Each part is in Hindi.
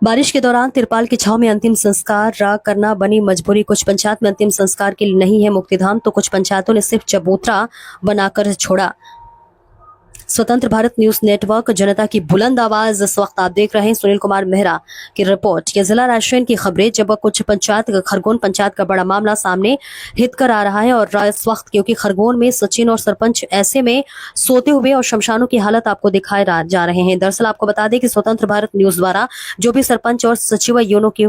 बारिश के दौरान तिरपाल की छांव में अंतिम संस्कार करना बनी मजबूरी। कुछ पंचायत में अंतिम संस्कार के लिए नहीं है मुक्तिधाम, तो कुछ पंचायतों ने सिर्फ चबूतरा बनाकर छोड़ा। स्वतंत्र भारत न्यूज नेटवर्क, जनता की बुलंद आवाज। इस वक्त आप देख रहे हैं सुनील कुमार मेहरा की रिपोर्ट। ये जिला राष्ट्रीय की खबरें। जब कुछ पंचायत, खरगोन पंचायत का बड़ा मामला सामने हित कर आ रहा है और इस वक्त क्योंकि खरगोन में सचिन और सरपंच ऐसे में सोते हुए और शमशानों की हालत आपको दिखाए जा रहे हैं। दरअसल आपको बता दें कि स्वतंत्र भारत न्यूज द्वारा जो भी सरपंच और सचिव यूनो की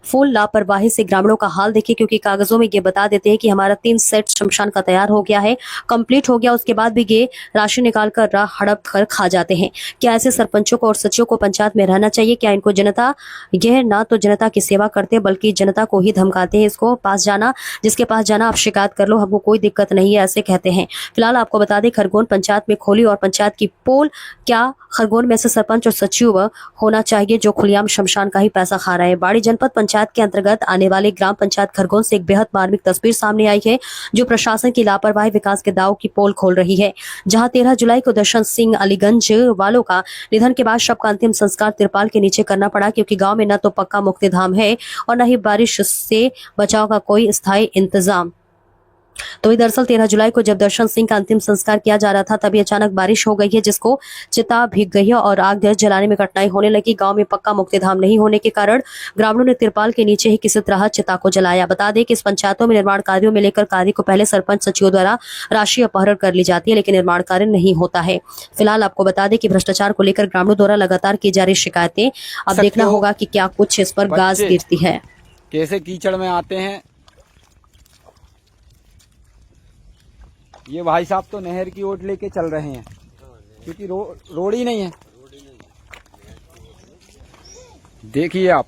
फुल लापरवाही से ग्रामीणों का हाल देखिए, क्योंकि कागजों में ये बता देते हैं कि हमारा 3 सेट शमशान का तैयार हो गया है, कंप्लीट हो गया, उसके बाद भी ये राशि निकाल कर हड़प कर खा जाते हैं। क्या ऐसे सरपंचों को और सचिवों को पंचायत में रहना चाहिए? क्या इनको जनता, यह ना तो जनता की सेवा करते बल्कि जनता को ही धमकाते हैं। इसको पास जाना, जिसके पास जाना आप शिकायत कर लो, हमको कोई दिक्कत नहीं है, ऐसे कहते हैं। फिलहाल आपको बता दें खरगोन पंचायत में खोली और पंचायत की पोल। क्या खरगोन में ऐसे सरपंच और सचिव होना चाहिए जो खुलेआम शमशान का ही पैसा खा रहे हैं? बाड़ी जनपद पंचायत के अंतर्गत आने वाले ग्राम पंचायत खरगोन से एक बेहद मार्मिक तस्वीर सामने आई है, जो प्रशासन की लापरवाही विकास के दाव की पोल खोल रही है। जहां 13 जुलाई को दर्शन सिंह अलीगंज वालों का निधन के बाद शव का अंतिम संस्कार तिरपाल के नीचे करना पड़ा, क्योंकि गांव में न तो पक्का मुक्तिधाम है और न ही बारिश से बचाव का कोई स्थायी इंतजाम। तो ये दरअसल 13 जुलाई को जब दर्शन सिंह का अंतिम संस्कार किया जा रहा था, तभी अचानक बारिश हो गई है, जिसको चिता भीग गई है और आग जलाने में कठिनाई होने लगी। गांव में पक्का मुक्तिधाम नहीं होने के कारण ग्रामीणों ने तिरपाल के नीचे ही किसी तरह चिता को जलाया। बता दें कि इस पंचायतों में निर्माण कार्यों में लेकर कार्य को पहले सरपंच सचिवों द्वारा राशि अपहरण कर ली जाती है, लेकिन निर्माण कार्य नहीं होता है। फिलहाल आपको बता दें कि भ्रष्टाचार को लेकर ग्रामीणों द्वारा लगातार की जा रही शिकायतें, अब देखना होगा कि क्या कुछ इस पर गाज गिरती है। कैसे कीचड़ में आते हैं ये भाई साहब, तो नहर की ओट लेके चल रहे हैं क्योंकि रोड ही नहीं है। देखिए आप,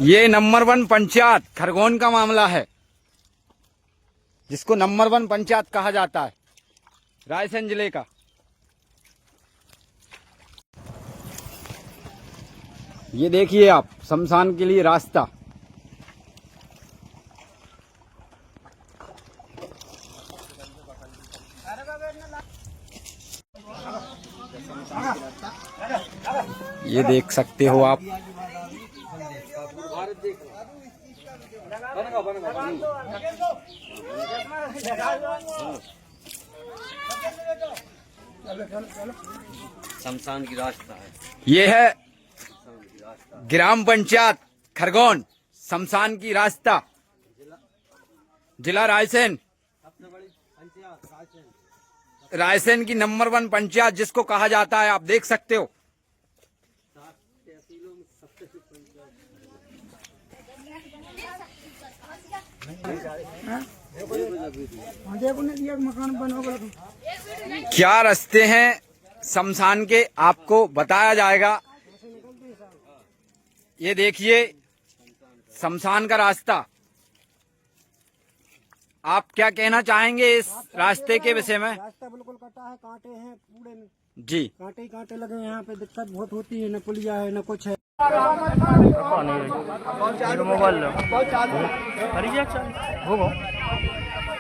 ये नंबर 1 पंचायत खरगोन का मामला है, जिसको नंबर 1 पंचायत कहा जाता है रायसेन जिले का। ये देखिए आप, शमशान के लिए रास्ता। ये देख सकते हो आप। शमशान की रास्ता है। ये है ग्राम पंचायत खरगोन, शमशान की रास्ता, जिला रायसेन। रायसेन की नंबर 1 पंचायत जिसको कहा जाता है, आप देख सकते हो। क्या रास्ते हैं शमशान के, आपको बताया जाएगा। ये देखिए शमशान का रास्ता। आप क्या कहना चाहेंगे इस रास्ते के विषय में? रास्ता बिल्कुल कटा है, कांटे हैं पूरे में जी, कांटे ही कांटे लगे हैं। यहाँ पे दिक्कत बहुत होती है, न पुलिया है न कुछ है। मोबाइल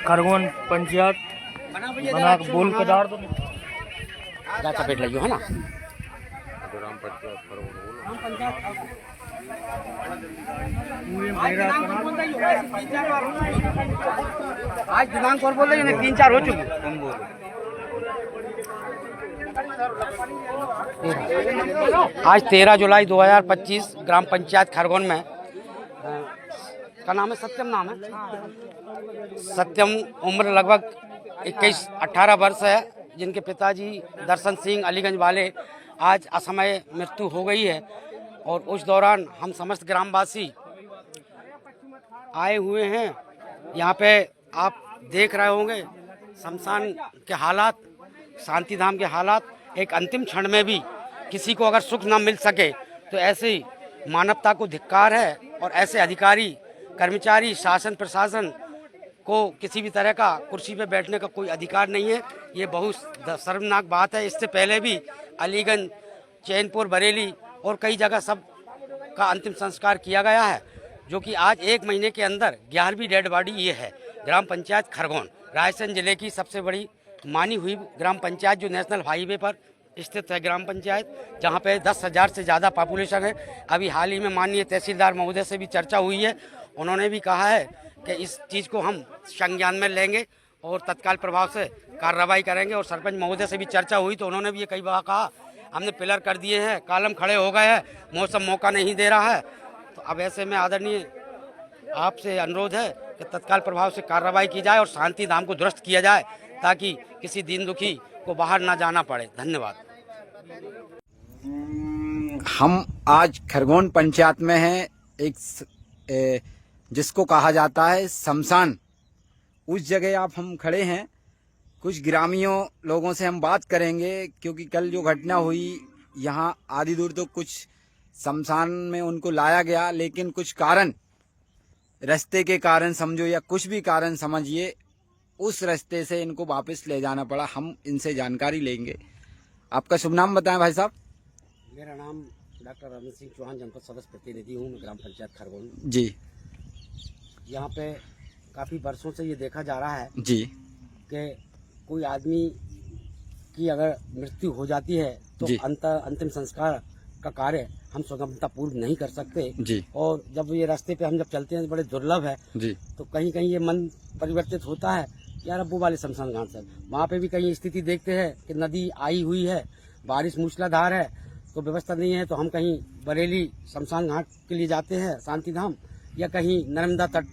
खरगोन पंचायत बना बोल के डाल दो, पेट लगी है ना। आज दिनांक और बोल रहे हैं, 3-4 हो चुके। आज 13 जुलाई 2025 ग्राम पंचायत खरगोन में का नाम है सत्यम, नाम है सत्यम। उम्र लगभग 21-18 वर्ष है, जिनके पिताजी दर्शन सिंह अलीगंज वाले आज असमय मृत्यु हो गई है। और उस दौरान हम समस्त ग्रामवासी आए हुए हैं। यहाँ पे आप देख रहे होंगे शमशान के हालात, शांति धाम के हालात। एक अंतिम क्षण में भी किसी को अगर सुख न मिल सके तो ऐसी मानवता को धिक्कार है। और ऐसे अधिकारी, कर्मचारी, शासन प्रशासन को किसी भी तरह का कुर्सी पे बैठने का कोई अधिकार नहीं है। ये बहुत शर्मनाक बात है। इससे पहले भी अलीगंज, चैनपुर, बरेली और कई जगह सब का अंतिम संस्कार किया गया है, जो कि आज 1 महीने के अंदर 11वीं डेड बॉडी ये है। ग्राम पंचायत खरगोन रायसेन जिले की सबसे बड़ी मानी हुई ग्राम पंचायत, जो नेशनल हाईवे पर स्थित है ग्राम पंचायत, जहां पे 10,000 से ज़्यादा पॉपुलेशन है। अभी हाल ही में माननीय तहसीलदार महोदय से भी चर्चा हुई है। उन्होंने भी कहा है कि इस चीज़ को हम संज्ञान में लेंगे और तत्काल प्रभाव से कार्रवाई करेंगे। और सरपंच महोदय से भी चर्चा हुई तो उन्होंने भी ये कई बार कहा, हमने पिलर कर दिए हैं, कॉलम खड़े हो गए हैं, मौसम मौका नहीं दे रहा है। तो अब ऐसे में आदरणीय आपसे अनुरोध है कि तत्काल प्रभाव से कार्रवाई की जाए और शांति धाम को दुरुस्त किया जाए, ताकि किसी दीन दुखी को बाहर ना जाना पड़े। धन्यवाद। हम आज खरगोन पंचायत में हैं, जिसको कहा जाता है शमशान। उस जगह आप हम खड़े हैं। कुछ ग्रामीणों लोगों से हम बात करेंगे, क्योंकि कल जो घटना हुई यहाँ आधी दूर तो कुछ शमशान में उनको लाया गया, लेकिन कुछ कारण, रास्ते के कारण समझो या कुछ भी कारण समझिए, उस रास्ते से इनको वापस ले जाना पड़ा। हम इनसे जानकारी लेंगे। आपका शुभ नाम बताएं भाई साहब। मेरा नाम डॉक्टर रमेश सिंह चौहान, जनपद सदस्य प्रतिनिधि हूँ, ग्राम पंचायत खरगोन जी। यहाँ पे काफ़ी वर्षों से ये देखा जा रहा है जी कि कोई आदमी की अगर मृत्यु हो जाती है तो जी। अंतिम संस्कार का कार्य हम सुगमता पूर्व नहीं कर सकते जी। और जब ये रास्ते पे हम जब चलते हैं तो बड़े दुर्लभ है जी। तो कहीं कहीं ये मन परिवर्तित होता है, यार अब वो वाले शमशान घाट से वहाँ पे भी कहीं स्थिति देखते हैं कि नदी आई हुई है, बारिश मूसलाधार है, तो व्यवस्था नहीं है, तो हम कहीं बरेली शमशान घाट के लिए जाते हैं शांति धाम, या कहीं नर्मदा तट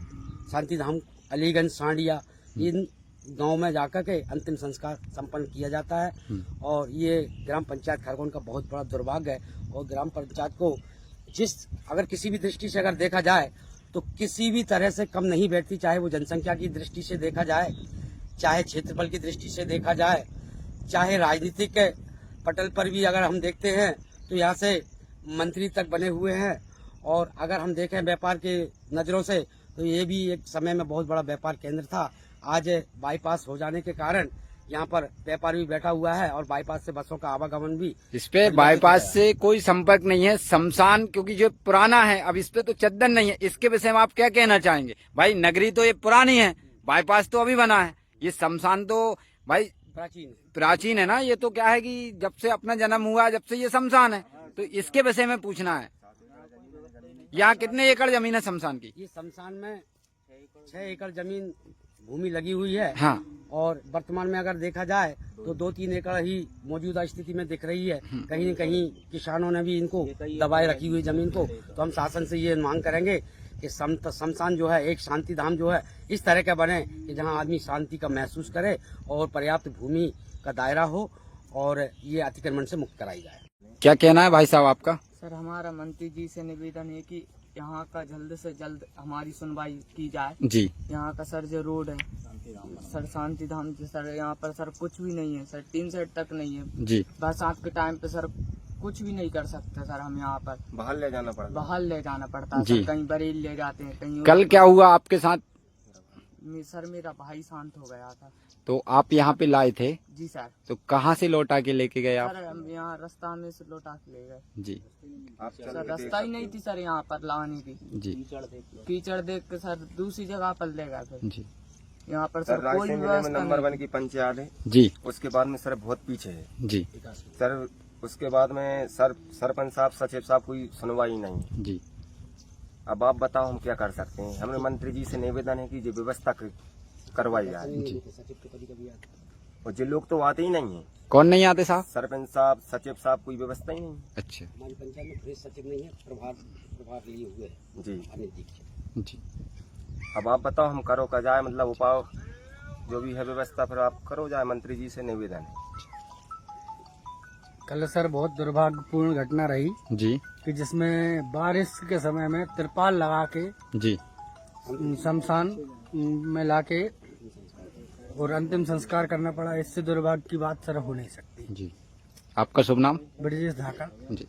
शांति धाम, अलीगंज, सांडिया, इन गांव में जाकर के अंतिम संस्कार संपन्न किया जाता है। और ये ग्राम पंचायत खरगोन का बहुत बड़ा दुर्भाग्य है। और ग्राम पंचायत को अगर किसी भी दृष्टि से अगर देखा जाए तो किसी भी तरह से कम नहीं बैठती, चाहे वो जनसंख्या की दृष्टि से देखा जाए, चाहे क्षेत्रफल की दृष्टि से देखा जाए, चाहे राजनीतिक पटल पर भी अगर हम देखते हैं तो यहाँ से मंत्री तक बने हुए हैं। और अगर हम देखें व्यापार के नज़रों से तो ये भी एक समय में बहुत बड़ा व्यापार केंद्र था। आज बाईपास हो जाने के कारण यहाँ पर व्यापार भी बैठा हुआ है और बाईपास से बसों का आवागमन भी। इस पे बाईपास से कोई संपर्क नहीं है। शमशान क्योंकि जो पुराना है, अब इस पे तो चद्दन नहीं है। इसके विषय में आप क्या कहना चाहेंगे? भाई नगरी तो ये पुरानी है, बाईपास तो अभी बना है, ये शमशान तो भाई प्राचीन है ना। ये तो क्या है कि जब से अपना जन्म हुआ जब से ये शमशान है, तो इसके विषय में पूछना है। यहाँ कितने एकड़ जमीन है शमशान की? ये शमशान में 6 एकड़ जमीन भूमि लगी हुई है। हाँ। और वर्तमान में अगर देखा जाए तो 2-3 एकड़ ही मौजूदा स्थिति में दिख रही है। कहीं न कहीं किसानों ने भी इनको दबाए रखी हुई जमीन को। तो हम शासन से ये मांग करेंगे कि शमशान जो है एक शांति धाम जो है इस तरह का बने कि जहां आदमी शांति का महसूस करे और पर्याप्त भूमि का दायरा हो और ये अतिक्रमण से मुक्त कराई जाए। क्या कहना है भाई साहब आपका? सर हमारा मंत्री जी से निवेदन है कि यहाँ का जल्द से जल्द हमारी सुनवाई की जाए जी। यहाँ का सर जो रोड है सर शांति धाम सर, यहाँ पर सर कुछ भी नहीं है सर, 3 सेट तक नहीं है जी। बरसात के टाइम पे सर कुछ भी नहीं कर सकते सर। हम यहाँ पर बाहर ले जाना पड़ता है जी। सर, कहीं बरेली ले जाते हैं, कहीं कल क्या हुआ आपके साथ? सर मेरा भाई शांत हो गया था। तो आप यहाँ पे लाए थे? जी सर। तो कहाँ से लौटा के लेके गए आप? सर हम यहाँ रास्ता में से लौटा के ले गए जी। सर, रास्ता ही नहीं थी सर यहाँ पर लाने की। जी। कीचड़ देख के सर दूसरी जगह पर ले गए फिर। जी। यहाँ पर सर कोई व्यवस्था नंबर नहीं। 1 की पंचायत है जी। उसके बाद में सर बहुत पीछे है जी। सर। उसके बाद में सरपंच साहब, सचिव साहब कोई सुनवाई नहीं जी। अब आप बताओ हम क्या कर सकते हैं? हमने मंत्री जी से निवेदन है कि जो व्यवस्था करवाई जाए। जी। और जो लोग तो आते ही नहीं है। कौन नहीं आते साहब? सरपंच साहब, सचिव साहब, कोई व्यवस्था ही नहीं। अच्छा। हमारी पंचायत में प्रेस सचिव नहीं है, प्रभार लिए हुए है जी। जी। अब आप बताओ हम करो का जाए, मतलब उपाय जो भी है व्यवस्था फिर आप करो जाए। मंत्री जी से निवेदन है। कल सर बहुत दुर्भाग्यपूर्ण घटना रही जी। कि जिसमें बारिश के समय में तिरपाल लगा के जी। शमशान में लाके और अंतिम संस्कार करना पड़ा। इससे दुर्भाग्य की बात सर हो नहीं सकती। जी। आपका शुभ नाम? ब्रिजेश ढाका। जी।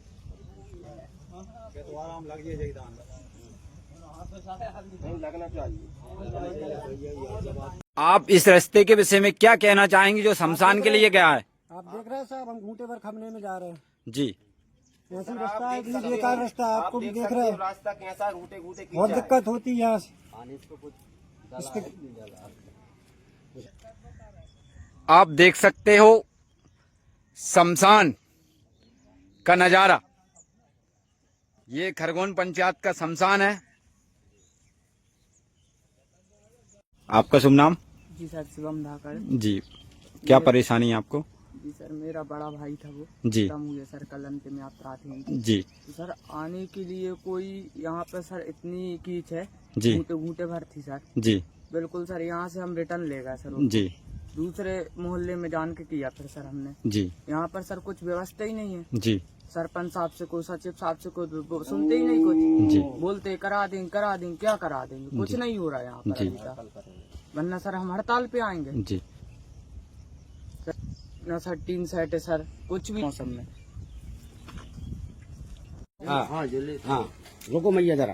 लगना चाहिए। आप इस रास्ते के विषय में क्या कहना चाहेंगे जो शमशान के लिए गया है? आप देख रहे हैं साहब, हम घूटे पर खमने में जा रहे हैं। जी। ऐसी रास्ता है, इतनी बेकार रास्ता, आपको भी देख रहे हैं। रास्ता कैसा, घूटे बहुत दिक्कत होती है यहाँ से। आप देख सकते हो शमशान का नजारा। ये खरगोन पंचायत का शमशान है। आपका शुभ नाम? जी सर, शिवम धाकड़। जी, क्या परेशानी है आपको? जी सर, मेरा बड़ा भाई था, वो जी। खत्म हुए सर, कल अंतिम यात्रा थी। जी तो सर आने के लिए कोई यहाँ पे सर इतनी कीच है, जी। घूटे घूटे भर थी सर। जी बिल्कुल सर, यहाँ से हम रिटर्न ले गए सर। जी दूसरे मोहल्ले में जान के किया फिर सर हमने। जी यहाँ पर सर कुछ व्यवस्था ही नहीं है। जी सरपंच साहब से कोई, सचिव साहब से कोई, सुनते ही नहीं कुछ। जी। बोलते करा देंगे, क्या करा देंगे, कुछ नहीं हो रहा यहाँ पर जी। अभी तक। वरना सर हम हड़ताल पे आएंगे। जी। न सर टीन सेट है सर, कुछ भी मौसम में। हाँ रुको मैया जरा।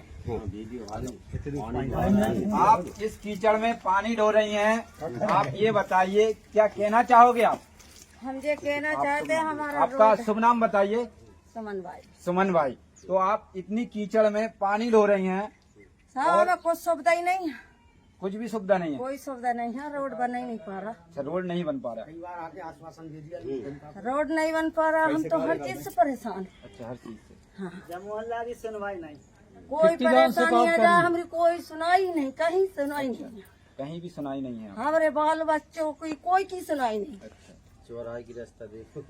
आप इस कीचड़ में पानी ढो रही हैं, आप ये बताइए क्या कहना चाहोगे आप? हम ये कहना चाहते हैं हमारा आपका शुभ नाम बताइए। सुमन भाई सुमन भाई। तो आप इतनी कीचड़ में पानी ढो रही हैं, साहब, हमें कुछ सुविधा ही नहीं है, कुछ भी सुविधा नहीं है? कोई सुविधा नहीं है। रोड बन ही नहीं पा रहा, अच्छा, रोड नहीं बन पा रहा। रोड नहीं बन पा रहा। हम तो हर चीज से परेशान हैं। अच्छा, हर चीज से। मोहल्ला की सुनवाई नहीं। कोई परेशानी आ जाए हमारी कोई सुनाई नहीं, कहीं सुनाई नहीं है। कहीं भी सुनाई नहीं है। हमारे बाल बच्चों की कोई की सुनाई नहीं। चौराहे की रास्ता देखो।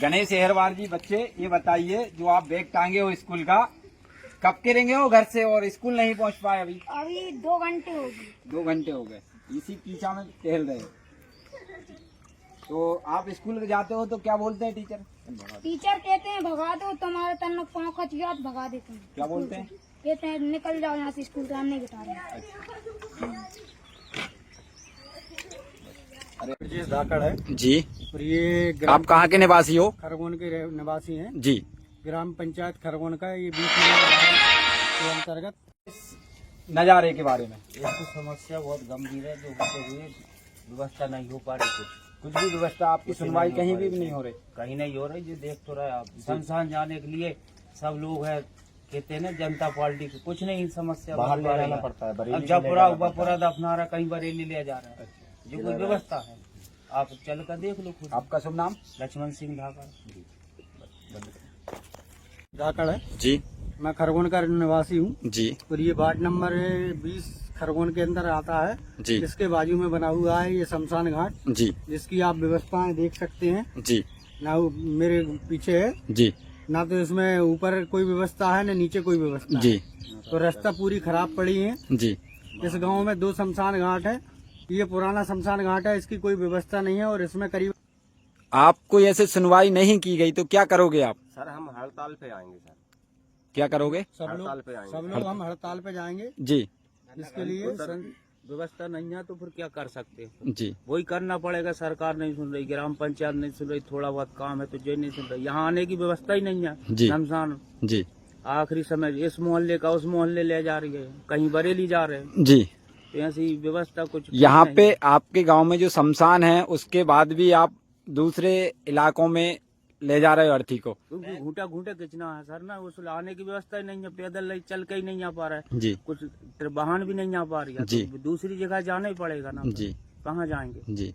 गणेश अहरवार जी, बच्चे ये बताइए, जो आप बैग टांगे हो स्कूल का, कब के रहेंगे हो घर से और स्कूल नहीं पहुंच पाए अभी? अभी 2 घंटे हो गए। 2 घंटे हो गए इसी कीचड़ में टहल रहे हो। तो आप स्कूल जाते हो तो क्या बोलते हैं टीचर? टीचर कहते हैं भगा दो, तुम्हारे तन पाँव खच गया तो भगा देते हैं। क्या बोलते हैं? कहते हैं निकल जाओ यहाँ से, स्कूल का हम नहीं बिठा रहे। ब्रजेश धाकड़ है जी। और ये आप कहाँ के निवासी हो? खरगोन के निवासी हैं। जी। ग्राम पंचायत खरगोन का ये 20 नंबर के अंतर्गत। नजारे के बारे में एक समस्या बहुत गंभीर है, जो होते हुए व्यवस्था नहीं हो पा रही। कुछ भी व्यवस्था, आपकी सुनवाई कहीं भी नहीं हो रही? कहीं नहीं हो रही। ये देख तो रहे आप, शमशान जाने के लिए सब लोग है, कहते हैं ना जनता पार्टी को, कुछ नहीं समस्या बाहर ले जाना पड़ता है। अब जबपुरा दफना रहा, कहीं बरेली ले जा रहा है। जो कोई व्यवस्था है आप चल कर देख लो खुद। आपका शुभ नाम? लक्ष्मण सिंह धाकड़ है जी। मैं खरगोन का निवासी हूँ जी। और ये वार्ड नंबर 20 खरगोन के अंदर आता है। जी। इसके बाजू में बना हुआ है ये शमशान घाट, जी। जिसकी आप व्यवस्थाएं देख सकते हैं। जी। ना मेरे पीछे है, जी। ना तो इसमें ऊपर कोई व्यवस्था है, ना नीचे कोई व्यवस्था जी। है। तो रास्ता पूरी खराब पड़ी है। जी। इस गांव में 2 शमशान घाट है। ये पुराना शमशान घाट है, इसकी कोई व्यवस्था नहीं है और इसमें करीब। आपको ऐसे सुनवाई नहीं की गई तो क्या करोगे आप? सर हम हड़ताल पे आएंगे सर। क्या करोगे? हड़ताल पे आएंगे। सब लोग हम हड़ताल पे जाएंगे। जी। इसके लिए व्यवस्था नहीं है तो फिर क्या कर सकते हैं? जी। वही करना पड़ेगा। सरकार नहीं सुन रही, ग्राम पंचायत नहीं सुन रही, थोड़ा बहुत काम है तो जो नहीं सुन रही। यहाँ आने की व्यवस्था ही नहीं है। जी। शमशान जी। आखिरी समय इस मोहल्ले का उस मोहल्ले ले जा रही है, कहीं बरेली जा रहे हैं। जी। तो ऐसी व्यवस्था कुछ यहाँ नहीं पे है। आपके गांव में जो शमशान है, उसके बाद भी आप दूसरे इलाकों में ले जा रहे हो अर्थी को? क्योंकि घूटा खींचना है सर ना, उस आने की व्यवस्था ही नहीं है। पैदल चल के ही नहीं आ पा रहा है। जी। कुछ वाहन भी नहीं आ पा रही है। जी। तो दूसरी जगह जाना ही पड़ेगा ना। जी। कहाँ जाएंगे? जी।